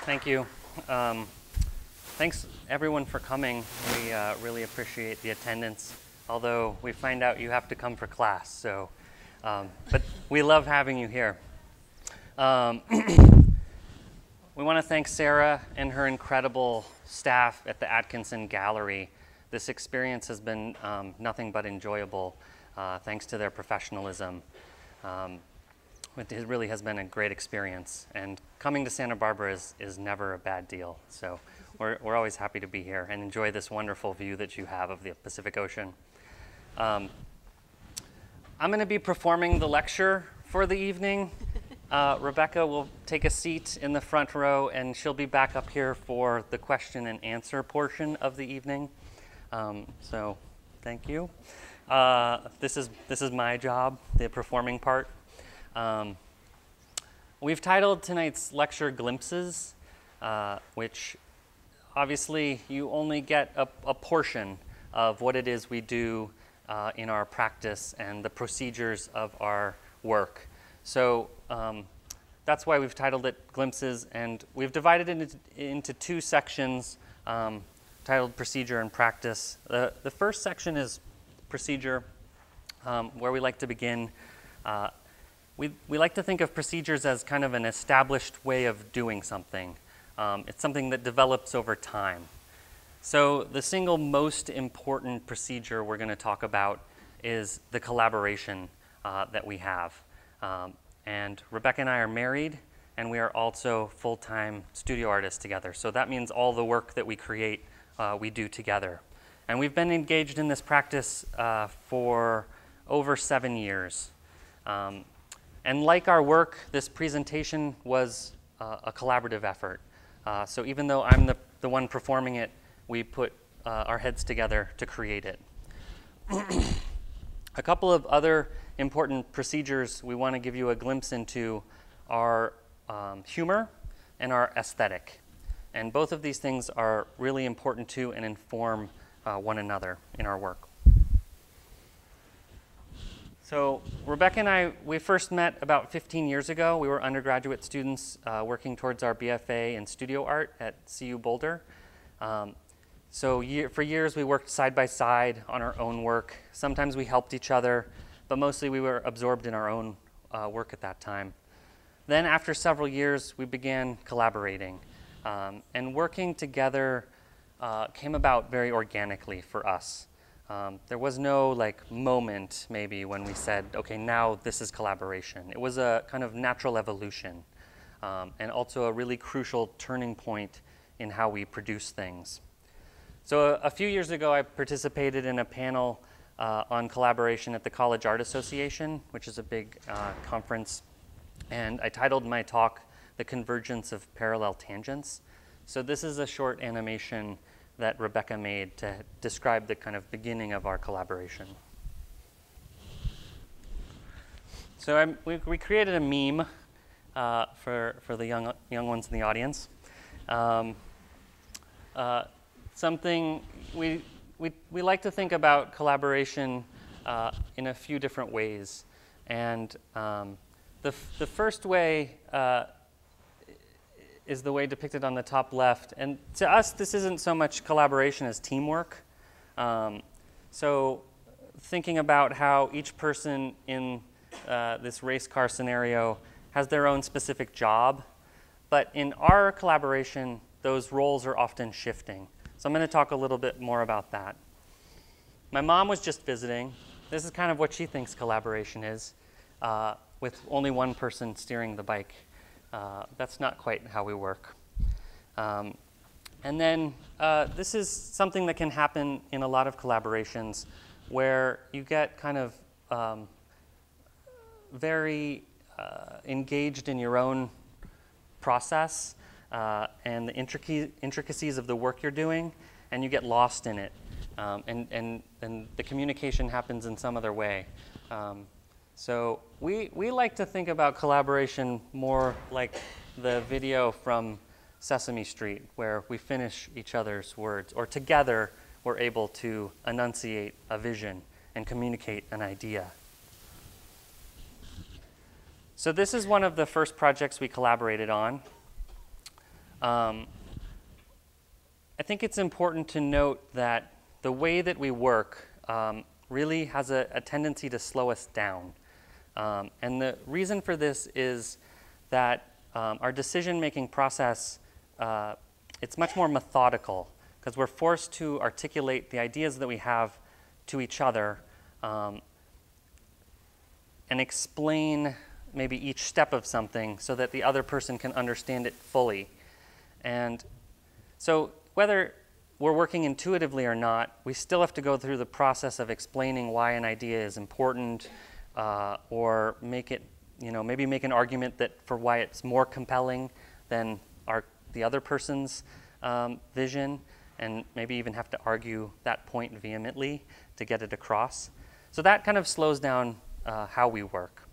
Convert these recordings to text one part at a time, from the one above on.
Thank you. Thanks everyone for coming. We really appreciate the attendance, although we find out you have to come for class, so, but we love having you here. We want to thank Sarah and her incredible staff at the Atkinson Gallery. This experience has been nothing but enjoyable, thanks to their professionalism. It really has been a great experience, and coming to Santa Barbara is never a bad deal. So we're always happy to be here and enjoy this wonderful view that you have of the Pacific Ocean. I'm going to be performing the lecture for the evening. Rebecca will take a seat in the front row, and she'll be back up here for the question and answer portion of the evening. So thank you. This is my job, the performing part. We've titled tonight's lecture Glimpses, which obviously you only get a portion of what it is we do in our practice and the procedures of our work. So that's why we've titled it Glimpses, and we've divided it into two sections titled Procedure and Practice. The first section is Procedure, where we like to begin. We like to think of procedures as kind of an established way of doing something. It's something that develops over time. So the single most important procedure we're going to talk about is the collaboration that we have. And Rebecca and I are married, and we are also full-time studio artists together. So that means all the work that we create, we do together. And we've been engaged in this practice for over 7 years. And like our work, this presentation was a collaborative effort. So even though I'm the one performing it, we put our heads together to create it. A couple of other important procedures we want to give you a glimpse into are humor and our aesthetic. And both of these things are really important to and inform one another in our work. So Rebecca and I, we first met about 15 years ago. We were undergraduate students working towards our BFA in studio art at CU Boulder. For years we worked side by side on our own work. Sometimes we helped each other, but mostly we were absorbed in our own work at that time. Then after several years, we began collaborating. And working together came about very organically for us. There was no moment maybe when we said, okay, now this is collaboration. It was a kind of natural evolution, and also a really crucial turning point in how we produce things. So a few years ago, I participated in a panel on collaboration at the College Art Association, which is a big conference, and I titled my talk, The Convergence of Parallel Tangents. So this is a short animation that Rebecca made to describe the kind of beginning of our collaboration. So we created a meme for the young ones in the audience. Something we like to think about collaboration in a few different ways, and the first way is the way depicted on the top left. And to us, this isn't so much collaboration as teamwork. So thinking about how each person in this race car scenario has their own specific job, but in our collaboration, those roles are often shifting. So I'm going to talk a little bit more about that. My mom was just visiting. This is kind of what she thinks collaboration is, with only one person steering the bike. That's not quite how we work. And then this is something that can happen in a lot of collaborations where you get kind of very engaged in your own process and the intricacies of the work you're doing, and you get lost in it. And the communication happens in some other way. So we like to think about collaboration more like the video from Sesame Street, where we finish each other's words, or together we're able to enunciate a vision and communicate an idea. So this is one of the first projects we collaborated on. I think it's important to note that the way that we work really has a tendency to slow us down. And the reason for this is that our decision-making process, it's much more methodical because we're forced to articulate the ideas that we have to each other and explain maybe each step of something so that the other person can understand it fully. And so whether we're working intuitively or not, we still have to go through the process of explaining why an idea is important or make it, maybe make an argument that for why it's more compelling than the other person's vision, and maybe even have to argue that point vehemently to get it across. So that kind of slows down how we work.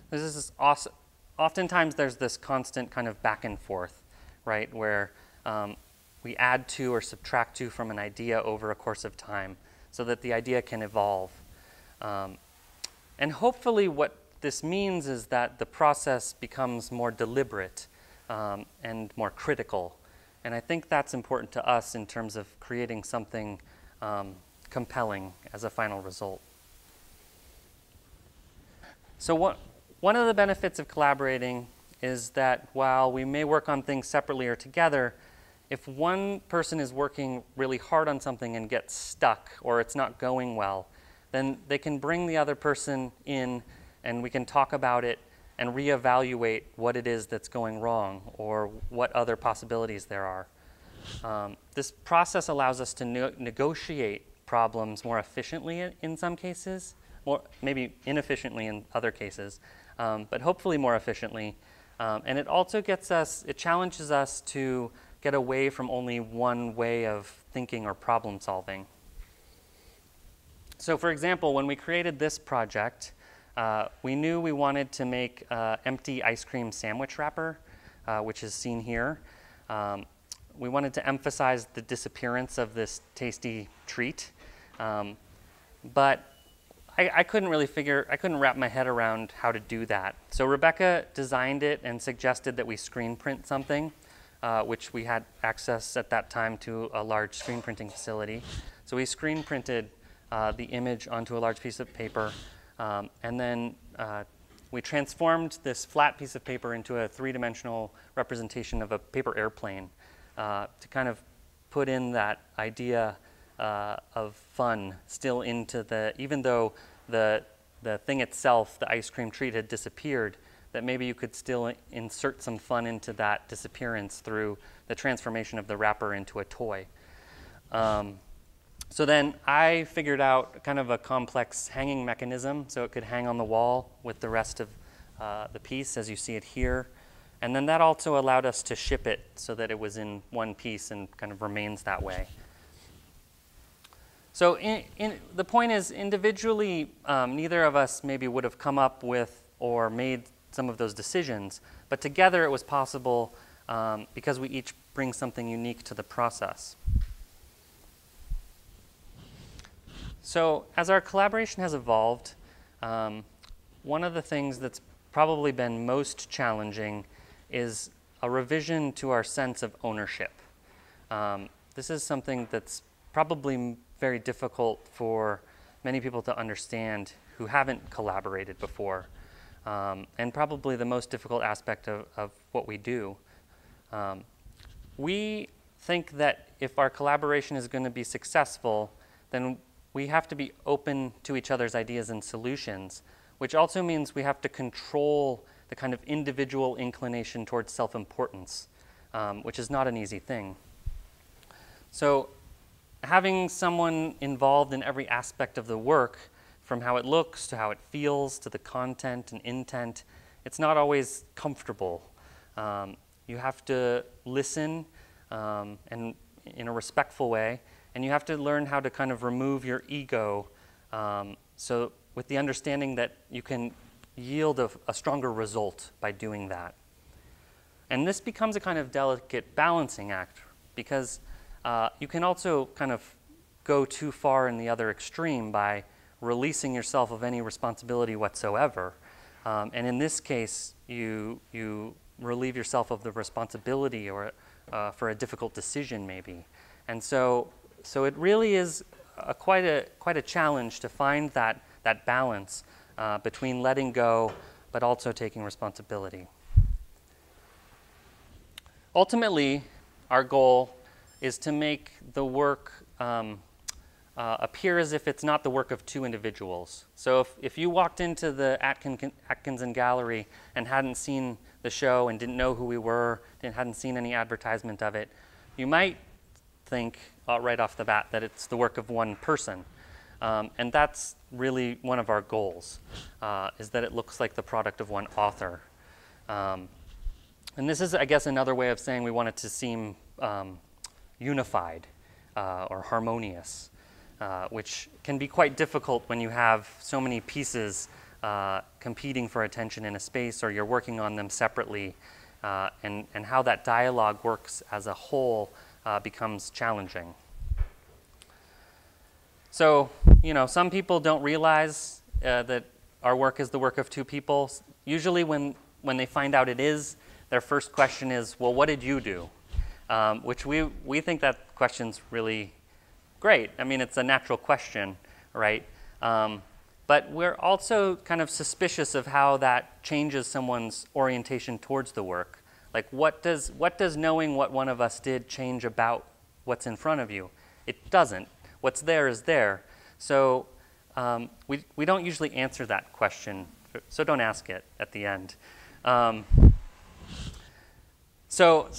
This is awesome. Oftentimes there's this constant kind of back and forth, right, where we add to or subtract to from an idea over a course of time so that the idea can evolve. And hopefully what this means is that the process becomes more deliberate and more critical. And I think that's important to us in terms of creating something compelling as a final result. So one of the benefits of collaborating is that while we may work on things separately or together, if one person is working really hard on something and gets stuck or it's not going well, then they can bring the other person in and we can talk about it and reevaluate what it is that's going wrong or what other possibilities there are. This process allows us to negotiate problems more efficiently in some cases, or maybe inefficiently in other cases, but hopefully more efficiently. And it also it challenges us to get away from only one way of thinking or problem solving. So for example, when we created this project, we knew we wanted to make an empty ice cream sandwich wrapper, which is seen here. We wanted to emphasize the disappearance of this tasty treat, but I couldn't wrap my head around how to do that. So Rebecca designed it and suggested that we screen print something, which we had access at that time to a large screen printing facility. So we screen printed the image onto a large piece of paper, and then we transformed this flat piece of paper into a three-dimensional representation of a paper airplane to kind of put in that idea of fun still into even though the thing itself, the ice cream treat, had disappeared, that maybe you could still insert some fun into that disappearance through the transformation of the wrapper into a toy. So then I figured out kind of a complex hanging mechanism so it could hang on the wall with the rest of the piece as you see it here. And then that also allowed us to ship it so that it was in one piece and kind of remains that way. So the point is, individually, neither of us maybe would have come up with or made some of those decisions, but together it was possible because we each bring something unique to the process. So as our collaboration has evolved, one of the things that's probably been most challenging is a revision to our sense of ownership. This is something that's probably very difficult for many people to understand who haven't collaborated before, and probably the most difficult aspect of what we do. We think that if our collaboration is going to be successful, then we have to be open to each other's ideas and solutions, which also means we have to control the kind of individual inclination towards self-importance, which is not an easy thing. So having someone involved in every aspect of the work, from how it looks to how it feels to the content and intent, it's not always comfortable. You have to listen and in a respectful way, and you have to learn how to kind of remove your ego so with the understanding that you can yield a stronger result by doing that. And this becomes a kind of delicate balancing act because you can also kind of go too far in the other extreme by releasing yourself of any responsibility whatsoever. And in this case, you relieve yourself of the responsibility or for a difficult decision maybe. And so it really is quite a challenge to find that balance between letting go but also taking responsibility. Ultimately, our goal is to make the work appear as if it's not the work of two individuals. So if you walked into the Atkinson Gallery and hadn't seen the show and didn't know who we were, and hadn't seen any advertisement of it, you might think right off the bat that it's the work of one person. And that's really one of our goals, is that it looks like the product of one author. And this is, I guess, another way of saying we want it to seem unified or harmonious, which can be quite difficult when you have so many pieces competing for attention in a space, or you're working on them separately, and how that dialogue works as a whole becomes challenging. So, some people don't realize that our work is the work of two people. Usually when they find out it is, their first question is, well, what did you do? Which we think that question's really great. I mean, it's a natural question, right? But we're also kind of suspicious of how that changes someone's orientation towards the work. Like, what does knowing what one of us did change about what's in front of you? It doesn't. What's there is there. So we don't usually answer that question, so don't ask it at the end. So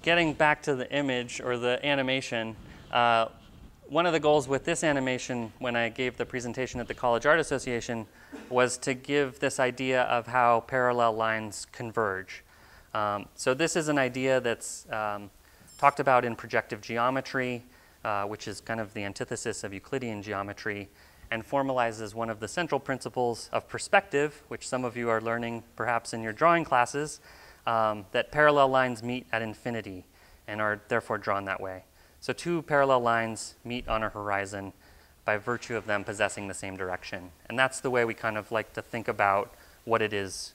getting back to the image or the animation, one of the goals with this animation when I gave the presentation at the College Art Association was to give this idea of how parallel lines converge. So this is an idea that's talked about in projective geometry, which is kind of the antithesis of Euclidean geometry, and formalizes one of the central principles of perspective, which some of you are learning perhaps in your drawing classes, that parallel lines meet at infinity and are therefore drawn that way. So two parallel lines meet on a horizon by virtue of them possessing the same direction. And that's the way we kind of like to think about what it is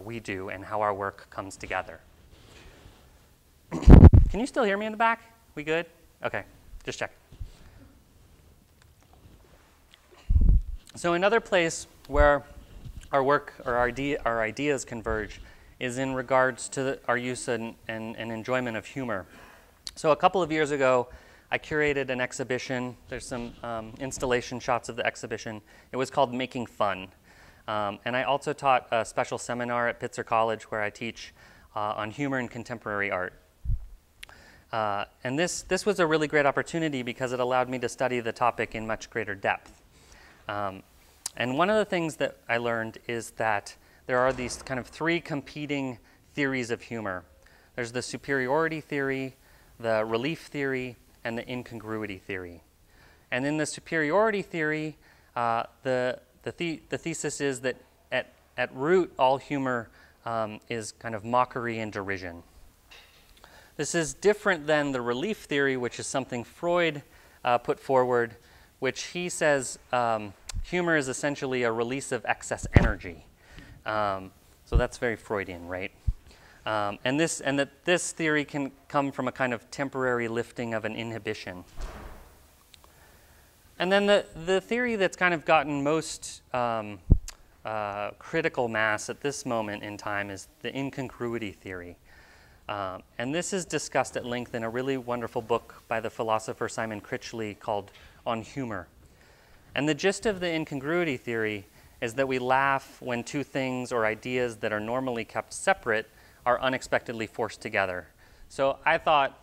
we do and how our work comes together. Can you still hear me in the back? We good? Okay, just check. So another place where our work or our ideas converge is in regards to our use and enjoyment of humor. So a couple of years ago, I curated an exhibition. There's some installation shots of the exhibition. It was called Making Fun. And I also taught a special seminar at Pitzer College where I teach on humor in contemporary art. And this was a really great opportunity because it allowed me to study the topic in much greater depth. And one of the things that I learned is that there are these kind of three competing theories of humor. There's the superiority theory, the relief theory, and the incongruity theory. And in the superiority theory, the thesis is that at root, all humor is kind of mockery and derision. This is different than the relief theory, which is something Freud put forward, which he says humor is essentially a release of excess energy. So that's very Freudian, right? And that this theory can come from a kind of temporary lifting of an inhibition. And then the theory that's kind of gotten most critical mass at this moment in time is the incongruity theory. And this is discussed at length in a really wonderful book by the philosopher Simon Critchley called On Humor. And the gist of the incongruity theory is that we laugh when two things or ideas that are normally kept separate are unexpectedly forced together. So I thought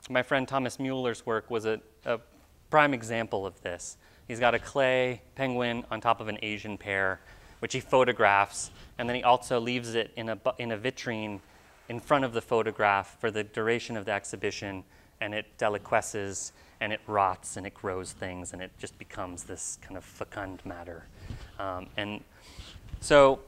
my friend Thomas Mueller's work was a prime example of this. He's got a clay penguin on top of an Asian pear, which he photographs, and then he also leaves it in a vitrine in front of the photograph for the duration of the exhibition, and it deliquesces, and it rots, and it grows things, and it just becomes this kind of fecund matter. And so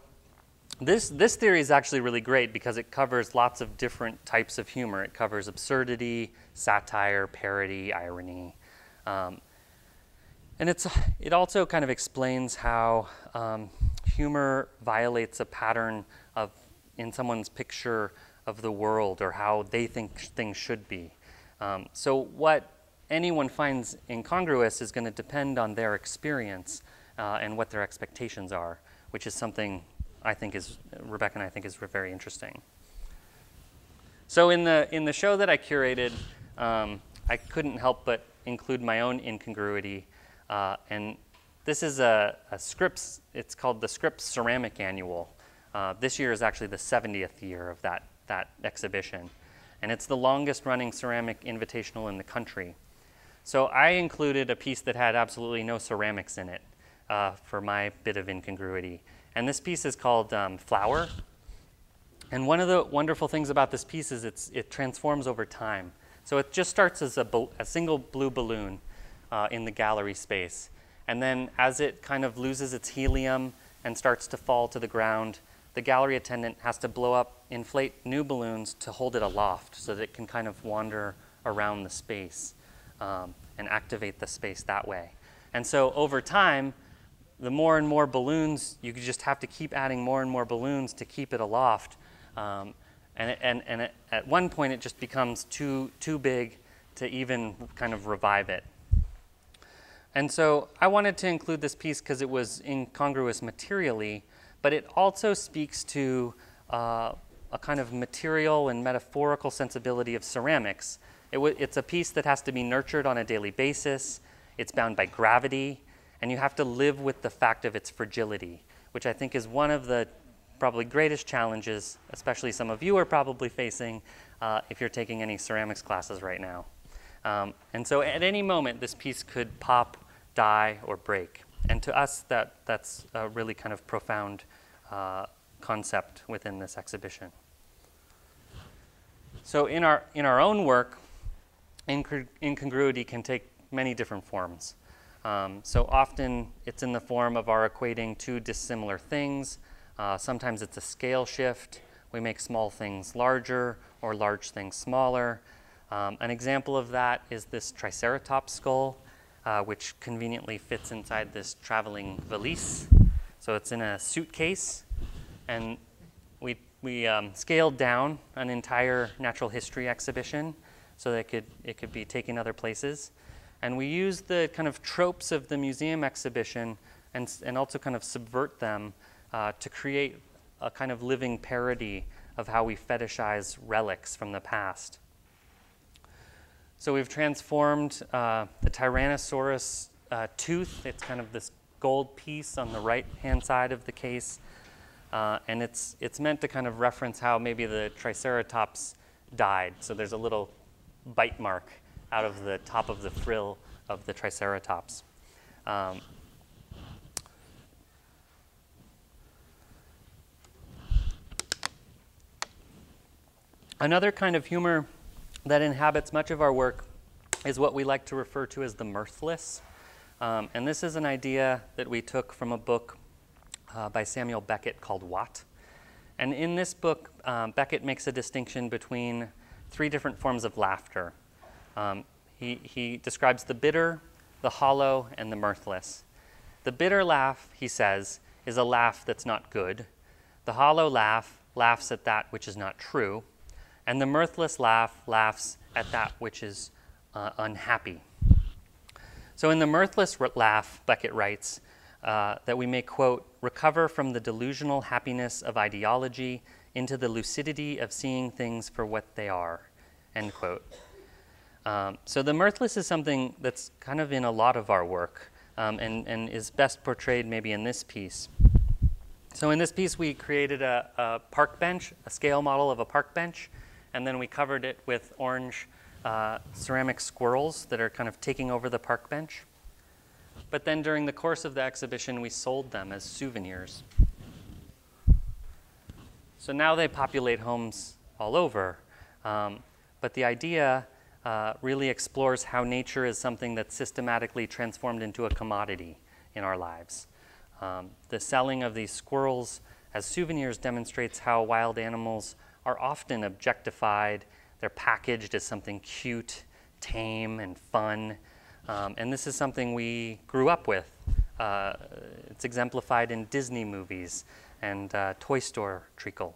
this theory is actually really great because it covers lots of different types of humor. It covers absurdity, satire, parody, irony. And it also kind of explains how humor violates a pattern of in someone's picture of the world or how they think things should be. So what anyone finds incongruous is going to depend on their experience and what their expectations are, which is something I think is, Rebecca and I think is very interesting. So in the show that I curated, I couldn't help but include my own incongruity, and this is a Scripps, it's called the Scripps Ceramic Annual. This year is actually the 70th year of that exhibition, and it's the longest running ceramic invitational in the country. So I included a piece that had absolutely no ceramics in it for my bit of incongruity, and this piece is called Flower. And one of the wonderful things about this piece is it transforms over time. So it just starts as a single blue balloon in the gallery space. And then as it kind of loses its helium and starts to fall to the ground, the gallery attendant has to blow up, inflate new balloons to hold it aloft so that it can kind of wander around the space and activate the space that way. And so over time, the more and more balloons, you just have to keep adding more and more balloons to keep it aloft. And at one point, it just becomes too big to even kind of revive it. And so I wanted to include this piece because it was incongruous materially, but it also speaks to a kind of material and metaphorical sensibility of ceramics. It's a piece that has to be nurtured on a daily basis. It's bound by gravity, and you have to live with the fact of its fragility, which I think is one of the probably greatest challenges, especially some of you are probably facing if you're taking any ceramics classes right now. And so at any moment, this piece could pop, die, or break. And to us, that's a really kind of profound concept within this exhibition. So in our own work, incongruity can take many different forms. So often it's in the form of our equating two dissimilar things. Sometimes it's a scale shift. We make small things larger or large things smaller. An example of that is this Triceratops skull, which conveniently fits inside this traveling valise. So it's in a suitcase, and we scaled down an entire natural history exhibition so that it could be taken other places. And we used the kind of tropes of the museum exhibition and also kind of subvert them to create a kind of living parody of how we fetishize relics from the past. So we've transformed the Tyrannosaurus tooth. It's kind of this gold piece on the right-hand side of the case. And it's meant to kind of reference how maybe the Triceratops died. So there's a little bite mark out of the top of the frill of the Triceratops. Another kind of humor that inhabits much of our work is what we like to refer to as the mirthless. And this is an idea that we took from a book by Samuel Beckett called What? And in this book, Beckett makes a distinction between three different forms of laughter. He describes the bitter, the hollow, and the mirthless. The bitter laugh, he says, is a laugh that's not good. The hollow laugh laughs at that which is not true. And the mirthless laugh laughs at that which is unhappy. So in the mirthless laugh, Beckett writes that we may, quote, recover from the delusional happiness of ideology into the lucidity of seeing things for what they are, end quote. So the mirthless is something that's kind of in a lot of our work and is best portrayed maybe in this piece. So in this piece, we created a park bench, a scale model of a park bench, and then we covered it with orange ceramic squirrels that are kind of taking over the park bench. But then during the course of the exhibition, we sold them as souvenirs. So now they populate homes all over. But the idea really explores how nature is something that's systematically transformed into a commodity in our lives. The selling of these squirrels as souvenirs demonstrates how wild animals are often objectified. They're packaged as something cute, tame, and fun. And this is something we grew up with. It's exemplified in Disney movies and Toy Story treacle.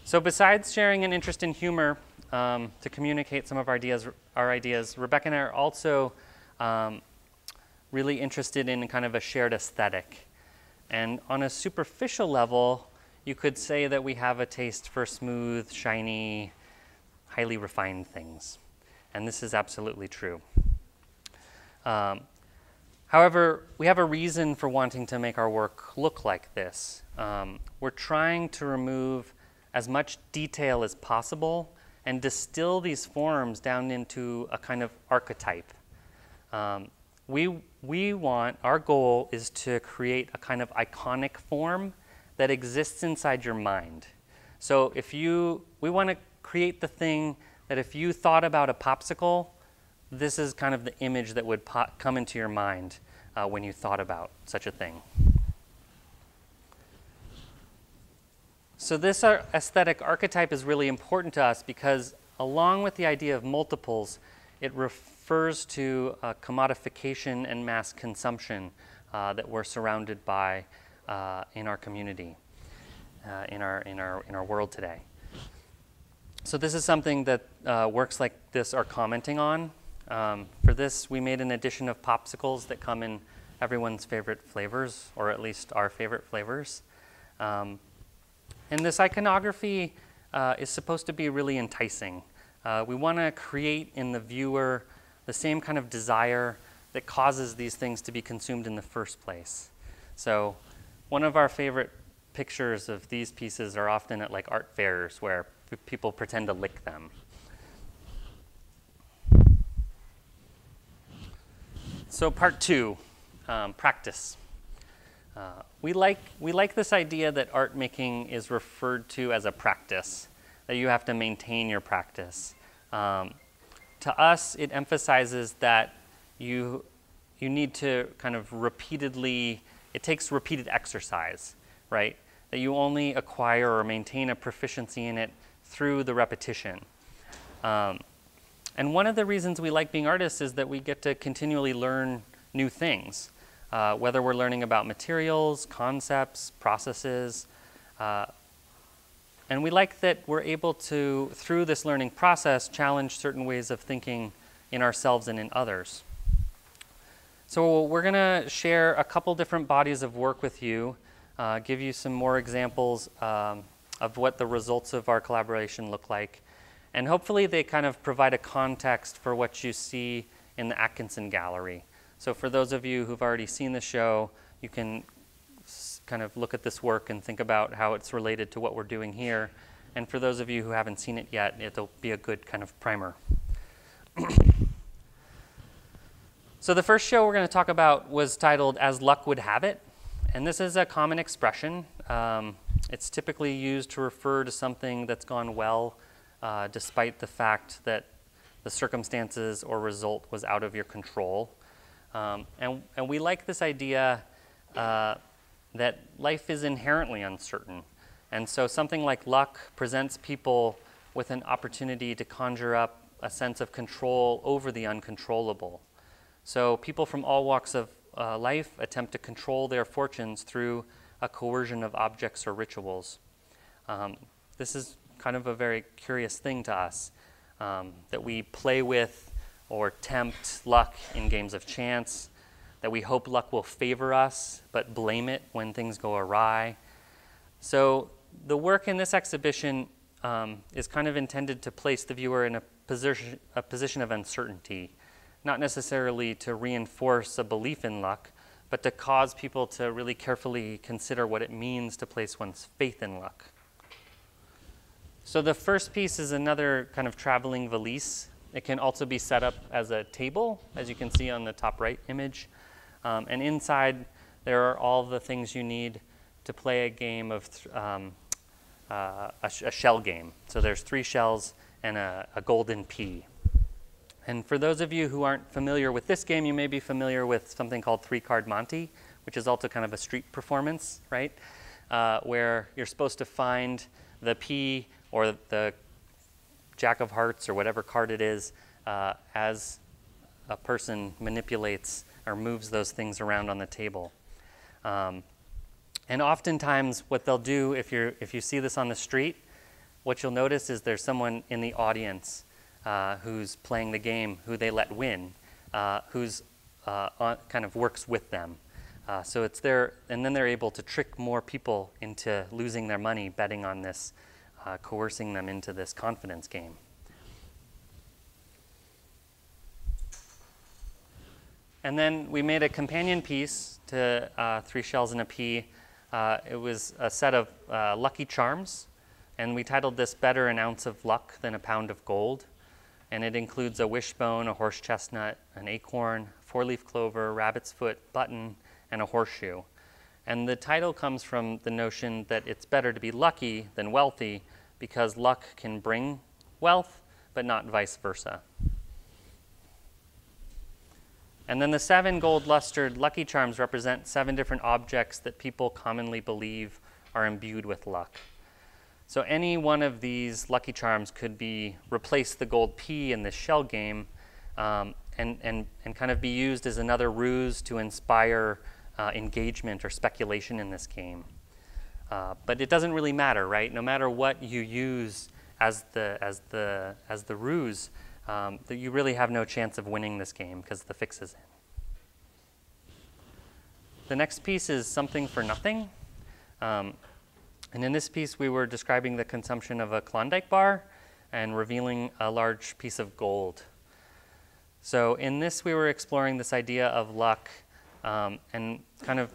So besides sharing an interest in humor to communicate some of our ideas, Rebecca and I are also really interested in kind of a shared aesthetic. And on a superficial level, you could say that we have a taste for smooth, shiny, highly refined things. And this is absolutely true. However, we have a reason for wanting to make our work look like this. We're trying to remove as much detail as possible and distill these forms down into a kind of archetype. Our goal is to create a kind of iconic form that exists inside your mind. So we want to create the thing that if you thought about a popsicle, this is kind of the image that would come into your mind when you thought about such a thing. So this aesthetic archetype is really important to us because along with the idea of multiples, it refers to commodification and mass consumption that we're surrounded by in our community, in our world today. So this is something that works like this are commenting on. For this, we made an addition of popsicles that come in everyone's favorite flavors, or at least our favorite flavors. And this iconography is supposed to be really enticing. We want to create in the viewer the same kind of desire that causes these things to be consumed in the first place. So one of our favorite pictures of these pieces are often at like art fairs where people pretend to lick them. So part 2, practice. We like this idea that art making is referred to as a practice, that you have to maintain your practice. To us, it emphasizes that you need to kind of it takes repeated exercise, right? That you only acquire or maintain a proficiency in it through the repetition. And one of the reasons we like being artists is that we get to continually learn new things, whether we're learning about materials, concepts, processes. And we like that we're able to, through this learning process, challenge certain ways of thinking in ourselves and in others. So we're going to share a couple different bodies of work with you, give you some more examples of what the results of our collaboration look like. And hopefully they kind of provide a context for what you see in the Atkinson Gallery. So for those of you who've already seen the show, you can kind of look at this work and think about how it's related to what we're doing here. And for those of you who haven't seen it yet, it'll be a good kind of primer. So the first show we're going to talk about was titled As Luck Would Have It. And this is a common expression. It's typically used to refer to something that's gone well, despite the fact that the circumstances or result was out of your control. And we like this idea that life is inherently uncertain. And so something like luck presents people with an opportunity to conjure up a sense of control over the uncontrollable. So people from all walks of life attempt to control their fortunes through a coercion of objects or rituals. This is kind of a very curious thing to us, that we play with or tempt luck in games of chance, that we hope luck will favor us, but blame it when things go awry. So the work in this exhibition is kind of intended to place the viewer in a position of uncertainty, not necessarily to reinforce a belief in luck, but to cause people to really carefully consider what it means to place one's faith in luck. So the first piece is another kind of traveling valise. It can also be set up as a table, as you can see on the top right image. And inside, there are all the things you need to play a game of a shell game. So there's 3 shells and a golden pea. And for those of you who aren't familiar with this game, you may be familiar with something called 3-Card Monte, which is also kind of a street performance, right? Where you're supposed to find the pea or the Jack of Hearts or whatever card it is as a person manipulates or moves those things around on the table. And oftentimes what they'll do, if you see this on the street, what you'll notice is there's someone in the audience who's playing the game, who they let win, who's kind of works with them. So it's there, and then they're able to trick more people into losing their money, betting on this, coercing them into this confidence game. And then we made a companion piece to Three Shells and a Pea. It was a set of Lucky Charms, and we titled this Better an Ounce of Luck Than a Pound of Gold. And it includes a wishbone, a horse chestnut, an acorn, four-leaf clover, rabbit's foot, button, and a horseshoe. And the title comes from the notion that it's better to be lucky than wealthy because luck can bring wealth, but not vice versa. And then the 7 gold-lustered Lucky Charms represent 7 different objects that people commonly believe are imbued with luck. So any one of these Lucky Charms could replace the gold pea in this shell game and kind of be used as another ruse to inspire engagement or speculation in this game. But it doesn't really matter, right? No matter what you use as the ruse, that you really have no chance of winning this game because the fix is in. The next piece is Something for Nothing. And in this piece, we were describing the consumption of a Klondike bar and revealing a large piece of gold. So in this, we were exploring this idea of luck and kind of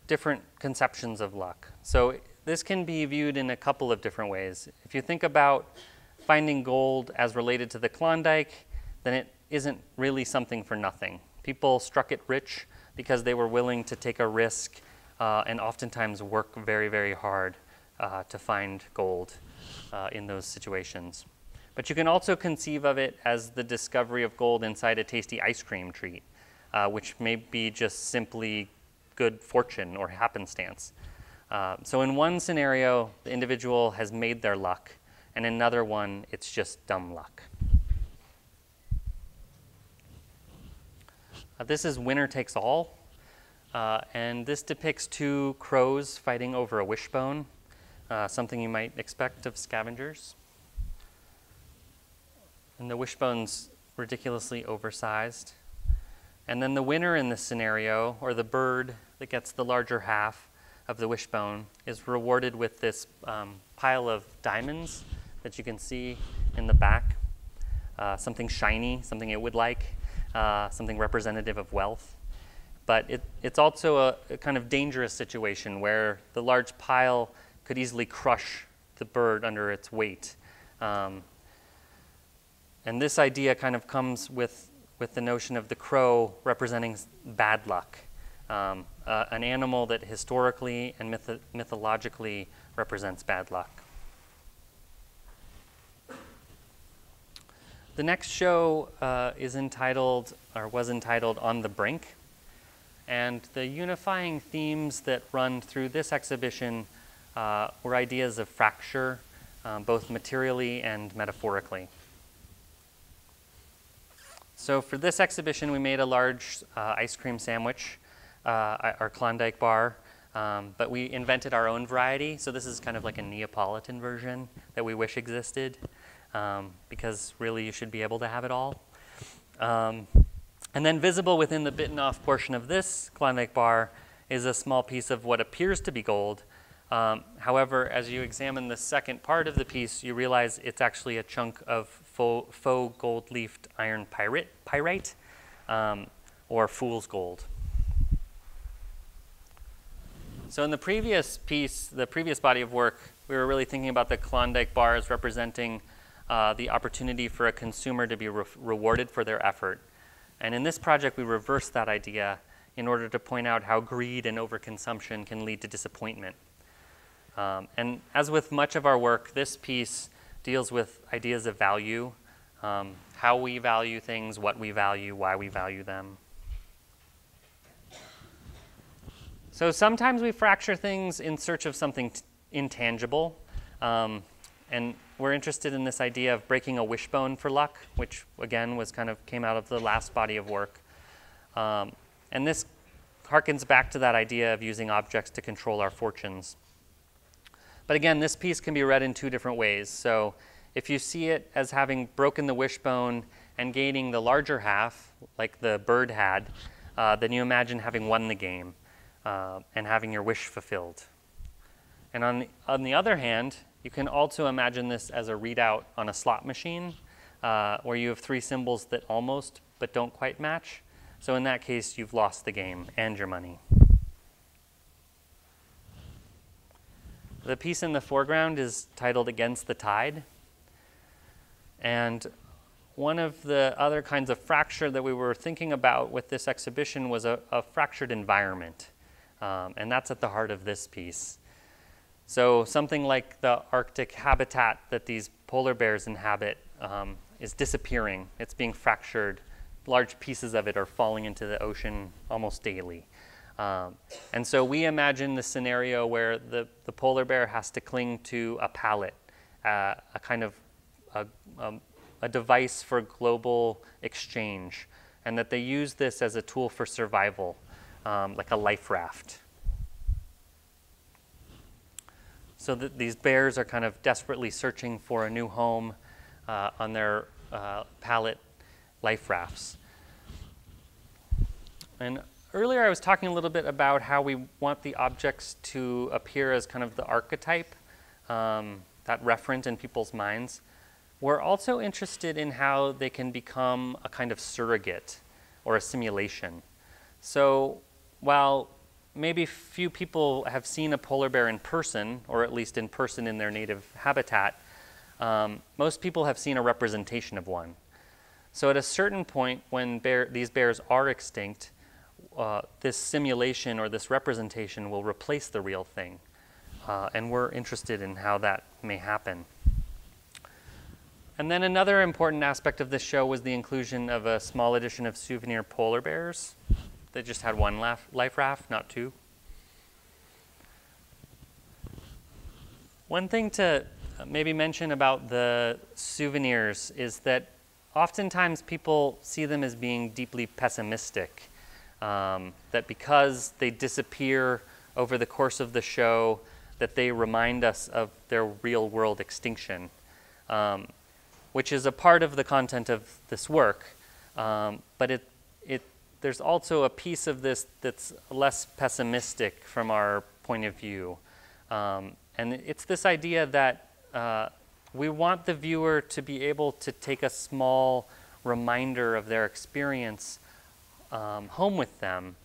different conceptions of luck. So this can be viewed in a couple of different ways. If you think about finding gold as related to the Klondike, then it isn't really something for nothing. People struck it rich because they were willing to take a risk and oftentimes work very, very hard to find gold in those situations. But you can also conceive of it as the discovery of gold inside a tasty ice cream treat, which may be just simply good fortune or happenstance. So in one scenario, the individual has made their luck, and in another one, it's just dumb luck. This is Winner Takes All. And this depicts 2 crows fighting over a wishbone, something you might expect of scavengers. And the wishbone's ridiculously oversized. And then the winner in this scenario, or the bird that gets the larger half of the wishbone, is rewarded with this pile of diamonds that you can see in the back. Something shiny, something it would like, something representative of wealth. But it's also a kind of dangerous situation where the large pile could easily crush the bird under its weight. And this idea kind of comes with the notion of the crow representing bad luck, an animal that historically and mythologically represents bad luck. The next show was entitled On the Brink. And the unifying themes that run through this exhibition were ideas of fracture, both materially and metaphorically. So for this exhibition, we made a large ice cream sandwich, our Klondike bar, but we invented our own variety. So this is kind of like a Neapolitan version that we wish existed, because really you should be able to have it all. And then visible within the bitten off portion of this Klondike bar is a small piece of what appears to be gold. However, as you examine the second part of the piece, you realize it's actually a chunk of faux gold-leafed iron pyrite, or fool's gold. So in the previous piece, the previous body of work, we were really thinking about the Klondike bar as representing the opportunity for a consumer to be rewarded for their effort. And in this project, we reversed that idea in order to point out how greed and overconsumption can lead to disappointment. And as with much of our work, this piece deals with ideas of value, how we value things, what we value, why we value them. So sometimes we fracture things in search of something intangible. And we're interested in this idea of breaking a wishbone for luck, which again came out of the last body of work. And this harkens back to that idea of using objects to control our fortunes. But again, this piece can be read in two different ways. So if you see it as having broken the wishbone and gaining the larger half, like the bird had, then you imagine having won the game and having your wish fulfilled. And on the other hand, you can also imagine this as a readout on a slot machine where you have three symbols that almost but don't quite match. So in that case, you've lost the game and your money. The piece in the foreground is titled Against the Tide. And one of the other kinds of fracture that we were thinking about with this exhibition was a fractured environment. And that's at the heart of this piece. So something like the Arctic habitat that these polar bears inhabit is disappearing. It's being fractured. Large pieces of it are falling into the ocean almost daily. And so we imagine the scenario where the polar bear has to cling to a pallet, a kind of a device for global exchange, and that they use this as a tool for survival, like a life raft. So these bears are kind of desperately searching for a new home on their pallet life rafts. And earlier I was talking a little bit about how we want the objects to appear as kind of the archetype, that referent in people's minds. We're also interested in how they can become a kind of surrogate or a simulation. So while maybe few people have seen a polar bear in person, or at least in person in their native habitat, most people have seen a representation of one. So at a certain point when these bears are extinct, this simulation or this representation will replace the real thing. And we're interested in how that may happen. And then another important aspect of this show was the inclusion of a small edition of souvenir polar bears. They just had one life raft, not two. One thing to maybe mention about the souvenirs is that oftentimes people see them as being deeply pessimistic. That because they disappear over the course of the show, that they remind us of their real world extinction, which is a part of the content of this work. But there's also a piece of this that's less pessimistic from our point of view. And it's this idea that we want the viewer to be able to take a small reminder of their experience home with them,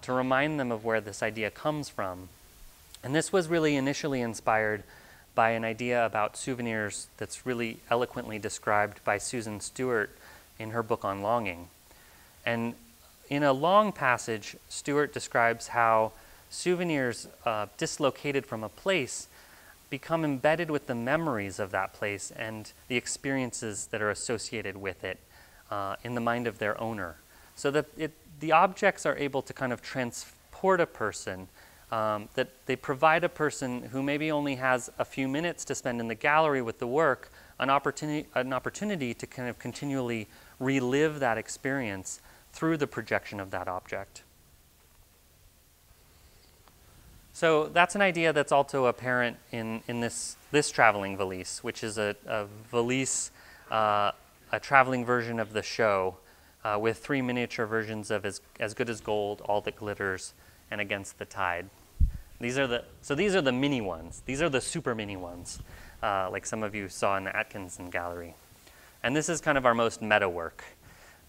to remind them of where this idea comes from. And this was really initially inspired by an idea about souvenirs that's really eloquently described by Susan Stewart in her book on longing. And in a long passage, Stewart describes how souvenirs dislocated from a place become embedded with the memories of that place and the experiences that are associated with it in the mind of their owner. So that the objects are able to kind of transport a person, that they provide a person who maybe only has a few minutes to spend in the gallery with the work, an opportunity to kind of continually relive that experience through the projection of that object. So that's an idea that's also apparent in this traveling valise, which is a valise, a traveling version of the show, with three miniature versions of As Good as Gold, All That Glitters, and Against the Tide. These are the mini ones. These are the super mini ones, like some of you saw in the Atkinson Gallery. And this is kind of our most meta work.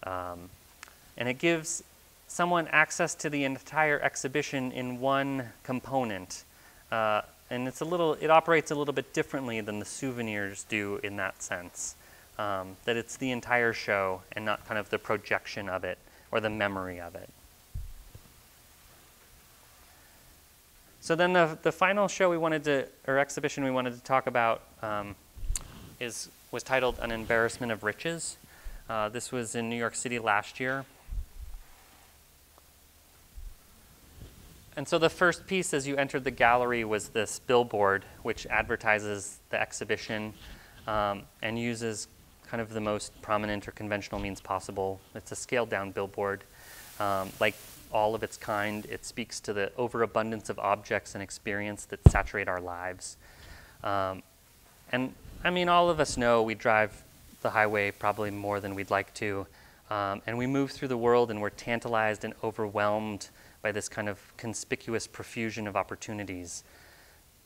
And it gives someone access to the entire exhibition in one component. And it operates a little bit differently than the souvenirs do in that sense. That it's the entire show and not kind of the projection of it or the memory of it. So then the final show exhibition we wanted to talk about was titled An Embarrassment of Riches. This was in New York City last year. And so the first piece as you entered the gallery was this billboard, which advertises the exhibition and uses kind of the most prominent or conventional means possible. It's a scaled down billboard. Like all of its kind, it speaks to the overabundance of objects and experience that saturate our lives. And I mean, all of us know we drive the highway probably more than we'd like to. And we move through the world and we're tantalized and overwhelmed by this kind of conspicuous profusion of opportunities.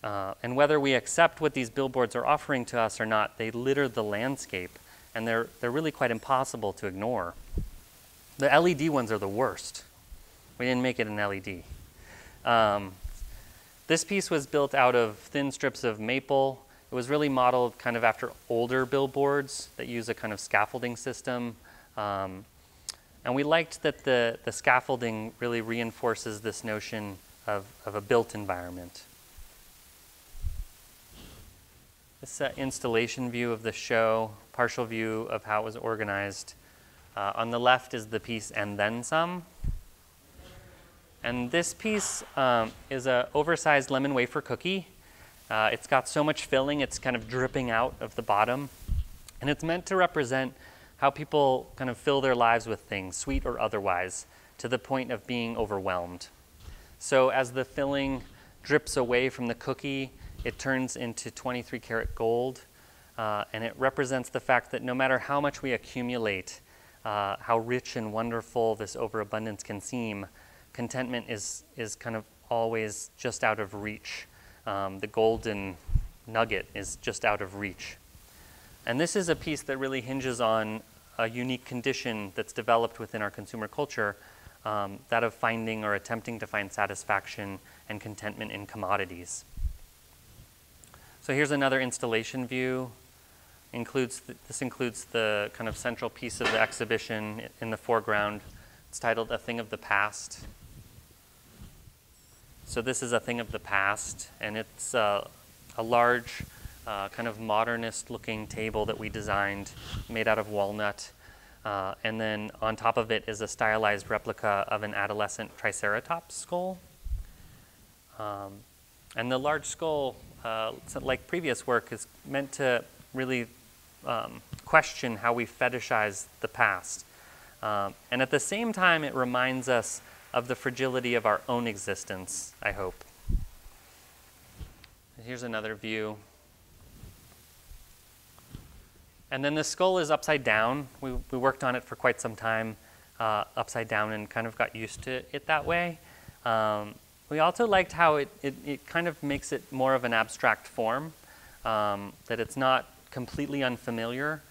And whether we accept what these billboards are offering to us or not, they litter the landscape, and they're really quite impossible to ignore. The LED ones are the worst. We didn't make it an LED. This piece was built out of thin strips of maple. It was really modeled kind of after older billboards that use a kind of scaffolding system. And we liked that the scaffolding really reinforces this notion of a built environment. This installation view of the show, partial view of how it was organized. On the left is the piece And Then Some. And this piece is an oversized lemon wafer cookie. It's got so much filling, it's kind of dripping out of the bottom. And it's meant to represent how people kind of fill their lives with things, sweet or otherwise, to the point of being overwhelmed. So as the filling drips away from the cookie, it turns into 23 karat gold. And it represents the fact that no matter how much we accumulate, how rich and wonderful this overabundance can seem, contentment is kind of always just out of reach. The golden nugget is just out of reach. And this is a piece that really hinges on a unique condition that's developed within our consumer culture, that of finding or attempting to find satisfaction and contentment in commodities. So here's another installation view. This includes the kind of central piece of the exhibition in the foreground. It's titled A Thing of the Past. So this is a thing of the past, and it's a large kind of modernist-looking table that we designed, made out of walnut. And then on top of it is a stylized replica of an adolescent Triceratops skull. And the large skull, like previous work, is meant to really question how we fetishize the past. And at the same time, it reminds us of the fragility of our own existence, I hope. Here's another view. And then the skull is upside down. We worked on it for quite some time, upside down, and kind of got used to it that way. We also liked how it kind of makes it more of an abstract form, that it's not completely unfamiliar,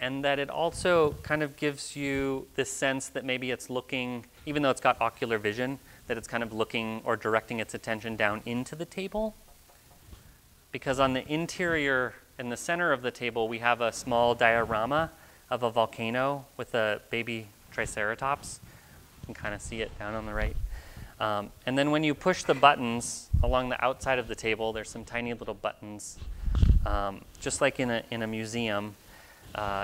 and that it also kind of gives you this sense that maybe it's looking, even though it's got ocular vision, that it's kind of looking or directing its attention down into the table. Because on the interior, in the center of the table, we have a small diorama of a volcano with a baby Triceratops. You can kind of see it down on the right. And then when you push the buttons along the outside of the table, there's some tiny little buttons, just like in a museum.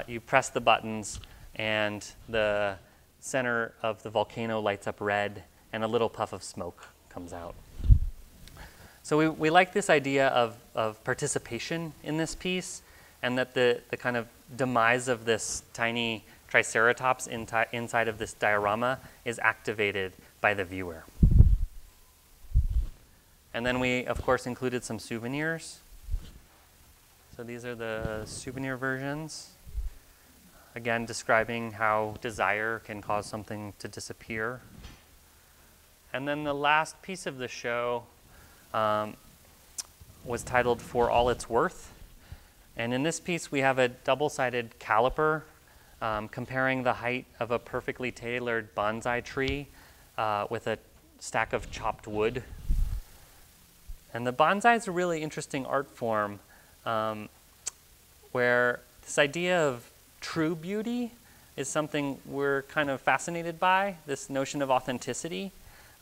You press the buttons, and the center of the volcano lights up red, and a little puff of smoke comes out. So we like this idea of participation in this piece, and that the kind of demise of this tiny Triceratops inside of this diorama is activated by the viewer. And then we, of course, included some souvenirs. So these are the souvenir versions. Again, describing how desire can cause something to disappear. And then the last piece of the show was titled For All It's Worth. And in this piece, we have a double-sided caliper comparing the height of a perfectly tailored bonsai tree with a stack of chopped wood. And the bonsai is a really interesting art form where this idea of true beauty is something we're kind of fascinated by, this notion of authenticity,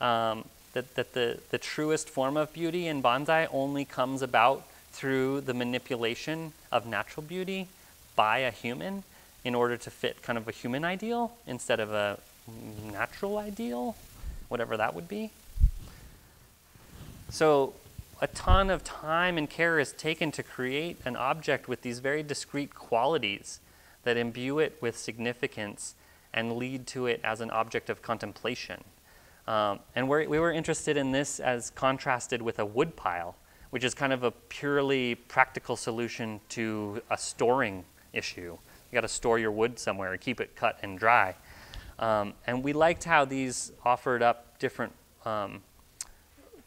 that the truest form of beauty in bonsai only comes about through the manipulation of natural beauty by a human in order to fit kind of a human ideal instead of a natural ideal, whatever that would be. So a ton of time and care is taken to create an object with these very discrete qualities that imbue it with significance and lead to it as an object of contemplation. And we were interested in this as contrasted with a wood pile, which is kind of a purely practical solution to a storing issue. You got to store your wood somewhere, keep it cut and dry. And we liked how these offered up different kind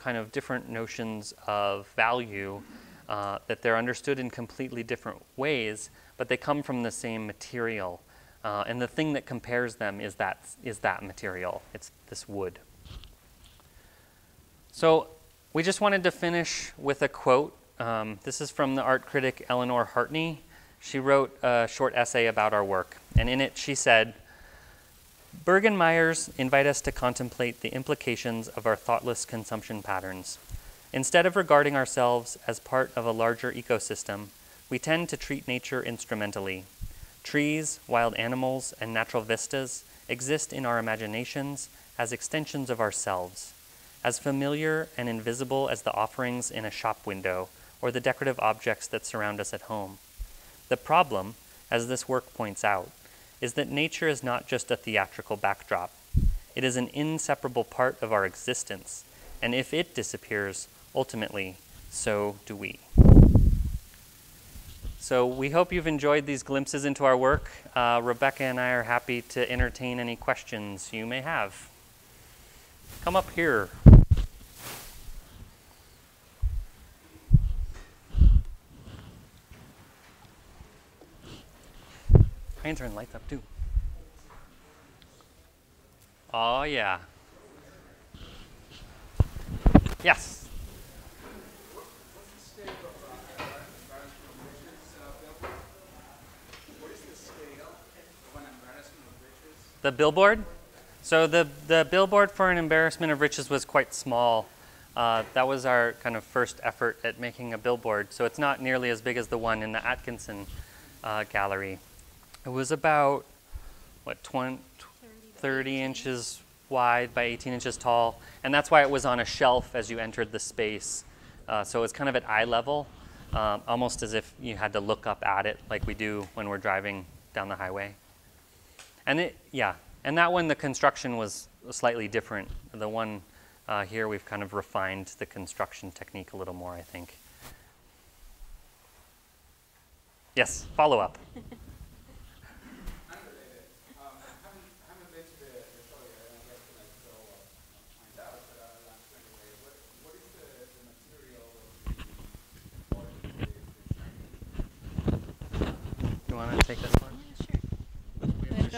of different notions of value, that they're understood in completely different ways, but they come from the same material. And the thing that compares them is that material. It's this wood. So we just wanted to finish with a quote. This is from the art critic Eleanor Hartney. She wrote a short essay about our work, and in it she said, "Berg and Myers invite us to contemplate the implications of our thoughtless consumption patterns. Instead of regarding ourselves as part of a larger ecosystem, we tend to treat nature instrumentally. Trees, wild animals, and natural vistas exist in our imaginations as extensions of ourselves, as familiar and invisible as the offerings in a shop window or the decorative objects that surround us at home. The problem, as this work points out, is that nature is not just a theatrical backdrop. It is an inseparable part of our existence, and if it disappears, ultimately, so do we." So we hope you've enjoyed these glimpses into our work. Rebecca and I are happy to entertain any questions you may have. Come up here. I can turn lights up too. Oh yeah. Yes. The billboard? So the billboard for An Embarrassment of Riches was quite small. That was our kind of first effort at making a billboard. So it's not nearly as big as the one in the Atkinson gallery. It was about, what, 30 inches wide by 18 inches tall. And that's why it was on a shelf as you entered the space. So it's kind of at eye level, almost as if you had to look up at it like we do when we're driving down the highway. And and that one, the construction was slightly different. The one here, we've kind of refined the construction technique a little more, I think. Yes, follow up. Unrelated. Haven't been to the show yet, and I guess when I go, I'll find out. But I'll ask anyway. What is the material of the art? You want to take this one? Yeah, sure.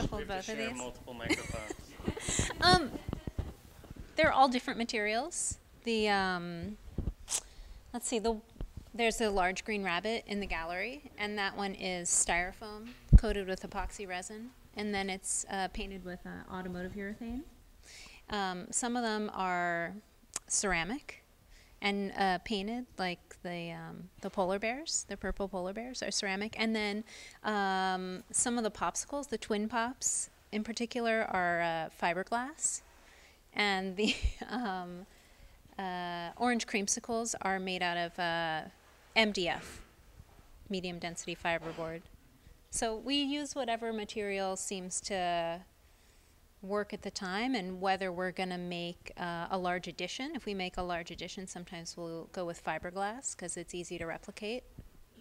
Hold both of Share these. multiple microphones. They're all different materials. Let's see, there's a large green rabbit in the gallery, and that one is styrofoam coated with epoxy resin, and then it's painted with automotive urethane. Some of them are ceramic and painted, like the polar bears, the purple polar bears are ceramic. And then some of the popsicles, the twin pops in particular, are fiberglass. And the orange creamsicles are made out of MDF, medium density fiberboard. So we use whatever material seems to work at the time, and whether we're going to make a large edition. If we make a large edition, sometimes we'll go with fiberglass because it's easy to replicate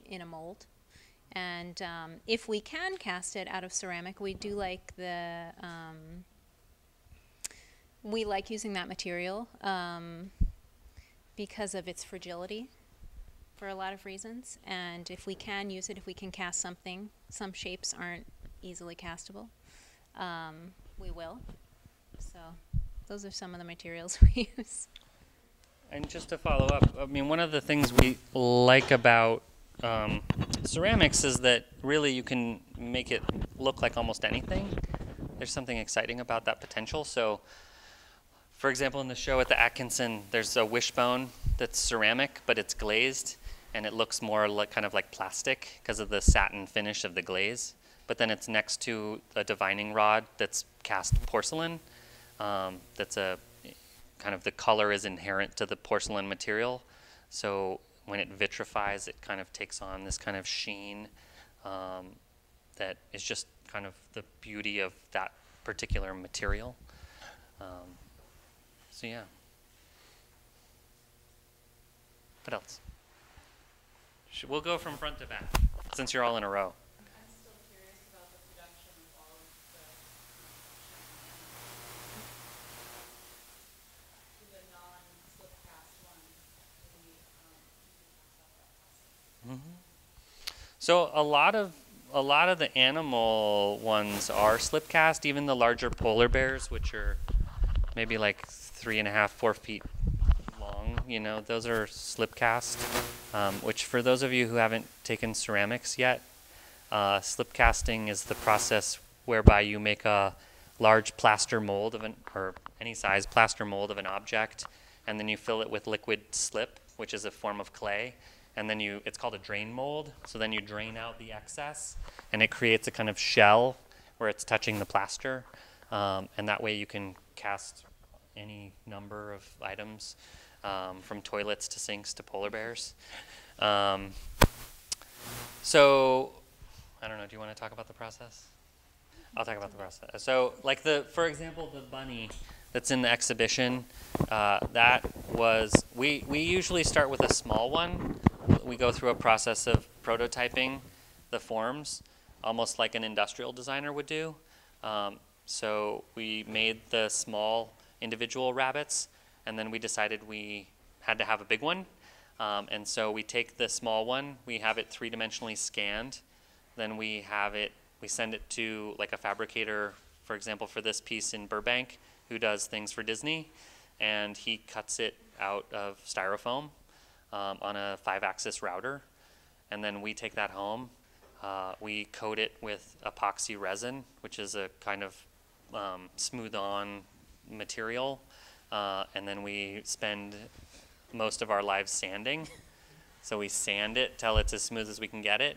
in a mold. And if we can cast it out of ceramic, we do like we like using that material because of its fragility for a lot of reasons. And if we can use it, if we can cast something, some shapes aren't easily castable, we will. So those are some of the materials we use. And just to follow up, I mean, one of the things we like about ceramics is that really you can make it look like almost anything. There's something exciting about that potential. So, for example, in the show at the Atkinson, there's a wishbone that's ceramic, but it's glazed, and it looks more like kind of like plastic because of the satin finish of the glaze. But then it's next to a divining rod that's cast porcelain. That's a kind of, the color is inherent to the porcelain material. So when it vitrifies, it kind of takes on this kind of sheen that is just kind of the beauty of that particular material. So yeah. What else? We'll go from front to back, since you're all in a row. I'm still curious about the production of all of the the non-slip cast ones. Maybe you could talk about that process. So a lot of the animal ones are slip cast, even the larger polar bears, which are maybe like 3.5, 4 feet long. You know, those are slip cast. Which for those of you who haven't taken ceramics yet, slip casting is the process whereby you make a large plaster mold of or any size plaster mold of an object, and then you fill it with liquid slip, which is a form of clay, and then it's called a drain mold. So then you drain out the excess, and it creates a kind of shell where it's touching the plaster, and that way you can cast any number of items, from toilets to sinks to polar bears. So, I don't know, do you want to talk about the process? I'll talk about the process. So, like for example, the bunny that's in the exhibition, we usually start with a small one. We go through a process of prototyping the forms, almost like an industrial designer would do. So we made the small individual rabbits, and then we decided we had to have a big one. And so we take the small one, we have it three-dimensionally scanned, then we send it to like a fabricator, for example, for this piece in Burbank, who does things for Disney, and he cuts it out of styrofoam on a 5-axis router, and then we take that home. We coat it with epoxy resin, which is a kind of smooth-on material, and then we spend most of our lives sanding. So we sand it till it's as smooth as we can get it,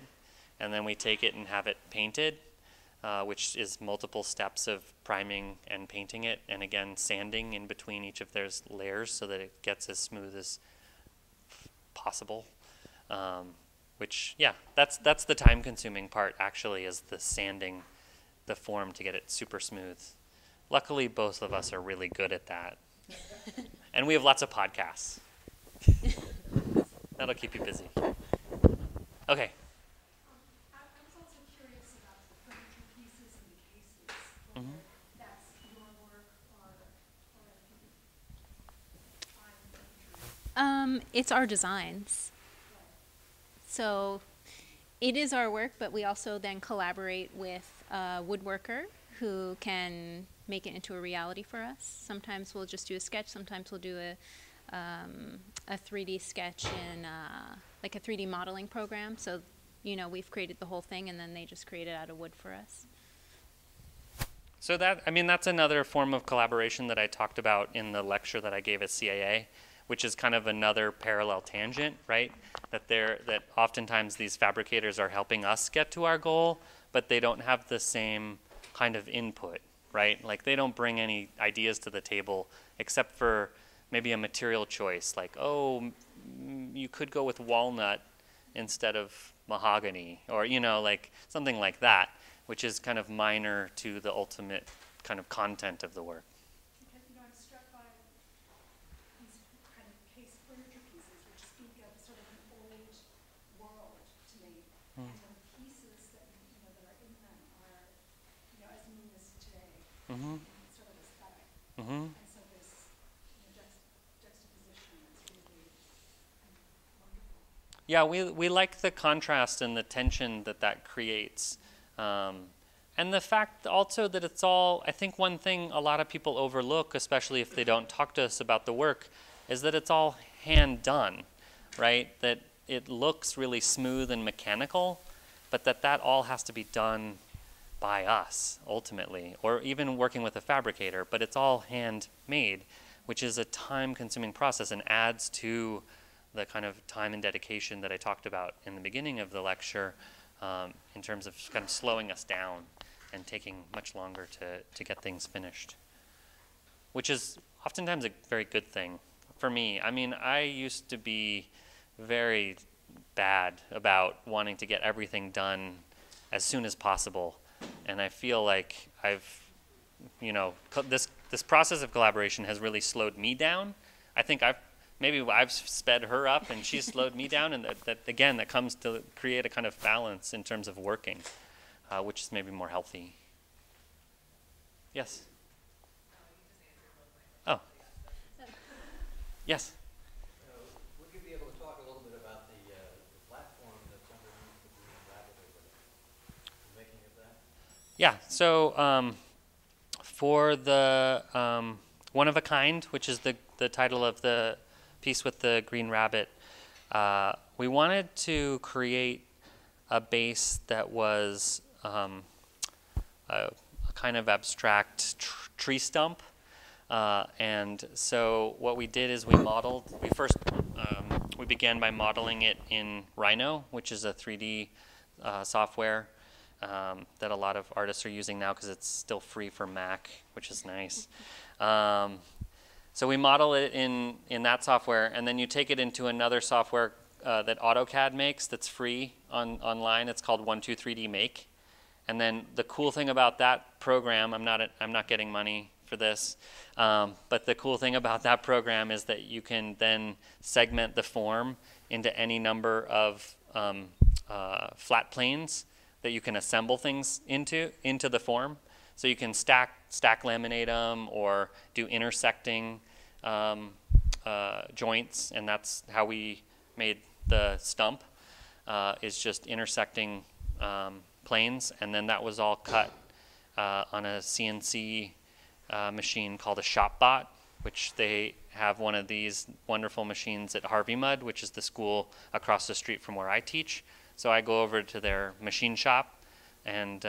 and then we take it and have it painted, which is multiple steps of priming and painting it, and again sanding in between each of those layers so that it gets as smooth as possible. Which, yeah, that's the time-consuming part, actually, is the sanding the form to get it super smooth. Luckily, both of us are really good at that. And we have lots of podcasts. That'll keep you busy. Okay. I was also curious about the furniture pieces and the cases, whether that's your work or if you find furniture. It's our designs. So it is our work, but we also then collaborate with a woodworker who can make it into a reality for us. Sometimes we'll just do a sketch. Sometimes we'll do a 3D sketch in like a 3D modeling program. So, you know, we've created the whole thing, and then they just create it out of wood for us. So that's another form of collaboration that I talked about in the lecture that I gave at CAA, which is kind of another parallel tangent, right? That oftentimes these fabricators are helping us get to our goal, but they don't have the same kind of input, right? Like they don't bring any ideas to the table except for maybe a material choice, like, oh, you could go with walnut instead of mahogany, or, you know, like something like that, which is kind of minor to the ultimate kind of content of the work. Because, you know, I'm struck by these kind of case furniture pieces which speak of sort of an old world to me. And the pieces that, you know, that are in them are, you know, as new as today, sort of aesthetic. And so this, you know, juxtaposition is really wonderful. Yeah, we like the contrast and the tension that creates. And the fact also that it's all, I think one thing a lot of people overlook, especially if they don't talk to us about the work, is that it's all hand done, right? That it looks really smooth and mechanical, but that all has to be done by us, ultimately, or even working with a fabricator, but it's all handmade, which is a time-consuming process and adds to the kind of time and dedication that I talked about in the beginning of the lecture, in terms of kind of slowing us down and taking much longer to get things finished, which is oftentimes a very good thing for me. I mean, I used to be very bad about wanting to get everything done as soon as possible, and I feel like I've, you know, this process of collaboration has really slowed me down. I think I've maybe I've sped her up and she's slowed me down, and that comes to create a kind of balance in terms of working, which is maybe more healthy. Yes. Oh. Yes. Would you be able to talk a little bit about the platform that's underneath the Green Rabbit over there? The making of that? Yeah. So for the One of a Kind, which is the title of the piece with the green rabbit, we wanted to create a base that was a kind of abstract tree stump. And so what we did is we began by modeling it in Rhino, which is a 3D software that a lot of artists are using now because it's still free for Mac, which is nice. So we model it in that software, and then you take it into another software that AutoCAD makes that's free online. It's called 123D Make. And then the cool thing about that program, I'm not getting money for this, but the cool thing about that program is that you can then segment the form into any number of flat planes that you can assemble things into the form. So you can stack laminate them or do intersecting joints, and that's how we made the stump, is just intersecting planes, and then that was all cut on a CNC machine called a ShopBot, which they have one of these wonderful machines at Harvey Mudd, which is the school across the street from where I teach. So I go over to their machine shop, and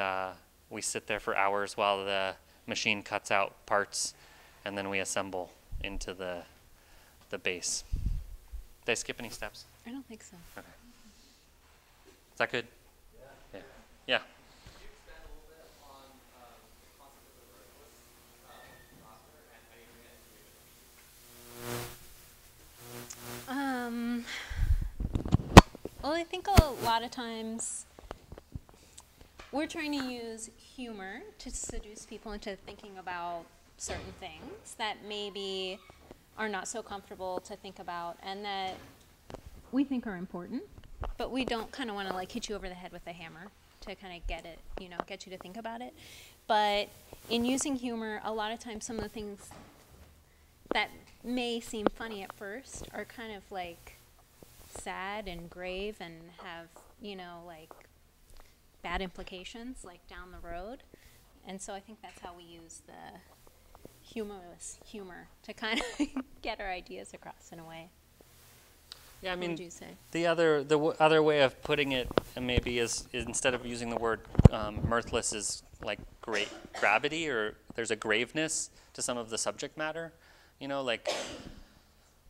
we sit there for hours while the machine cuts out parts, and then we assemble into the base. Did I skip any steps? I don't think so. Okay. Is that good? Yeah. Yeah. Could you expand a little bit on the concept of the verticalist roster and how you're doing it? Well, I think a lot of times we're trying to use humor to seduce people into thinking about certain things that maybe are not so comfortable to think about and that we think are important, but we don't kind of want to like hit you over the head with a hammer to kind of get it, get you to think about it. But in using humor, a lot of times some of the things that may seem funny at first are kind of like sad and grave and have, like bad implications like down the road. And so I think that's how we use the humorous humor to kind of get our ideas across in a way. Yeah, I What mean, would you say? the other way of putting it maybe is instead of using the word mirthless is like great gravity, or there's a graveness to some of the subject matter. Like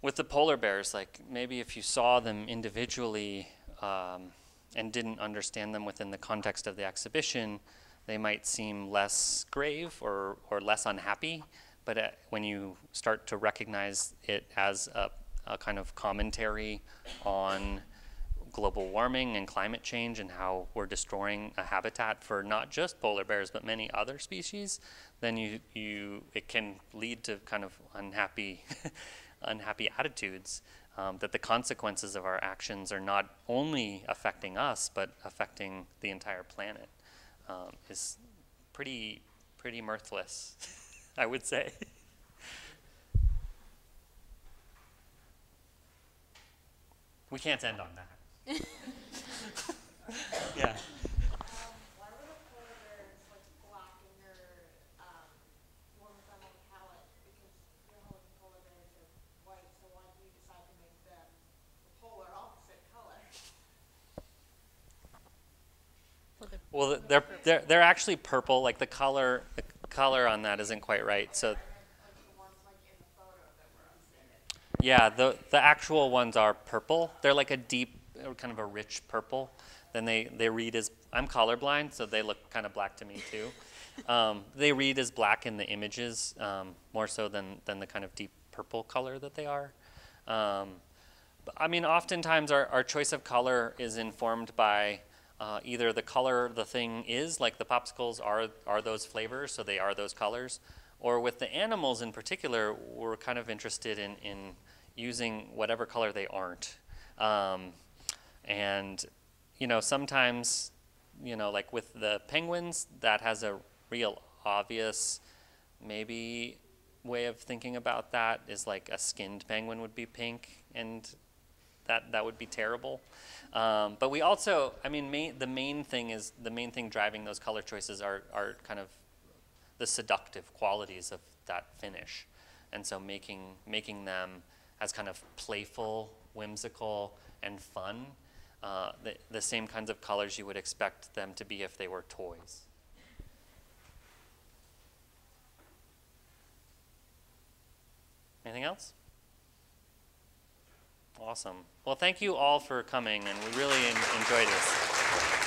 with the polar bears, like maybe if you saw them individually and didn't understand them within the context of the exhibition, they might seem less grave or less unhappy. But when you start to recognize it as a kind of commentary on global warming and climate change and how we're destroying a habitat for not just polar bears but many other species, then it can lead to kind of unhappy attitudes, that the consequences of our actions are not only affecting us but affecting the entire planet, is pretty mirthless, I would say. We can't end on that. Yeah. Why were the polar bears like black and your one with them on the palette? Because your whole polar bears are white, so why did you decide to make them the polar opposite color? Well, they're actually purple. Like the color on that isn't quite right. So Like the ones like in the photo that were updated. yeah, the actual ones are purple. They're like a deep, kind of a rich purple. Then they read as, I'm colorblind, so they look kind of black to me too. They read as black in the images, more so than the kind of deep purple color that they are. But, I mean, oftentimes our choice of color is informed by either the color the thing is, like the popsicles are those flavors, so they are those colors, or with the animals in particular, we're kind of interested in using whatever color they aren't. And, you know, sometimes, you know, like with the penguins, that has a real obvious maybe way of thinking about that is like a skinned penguin would be pink, and that would be terrible. But we also, I mean, the main thing driving those color choices are kind of the seductive qualities of that finish. And so making them as kind of playful, whimsical, and fun, the same kinds of colors you would expect them to be if they were toys. Anything else? Awesome. Well, thank you all for coming, and we really enjoyed this.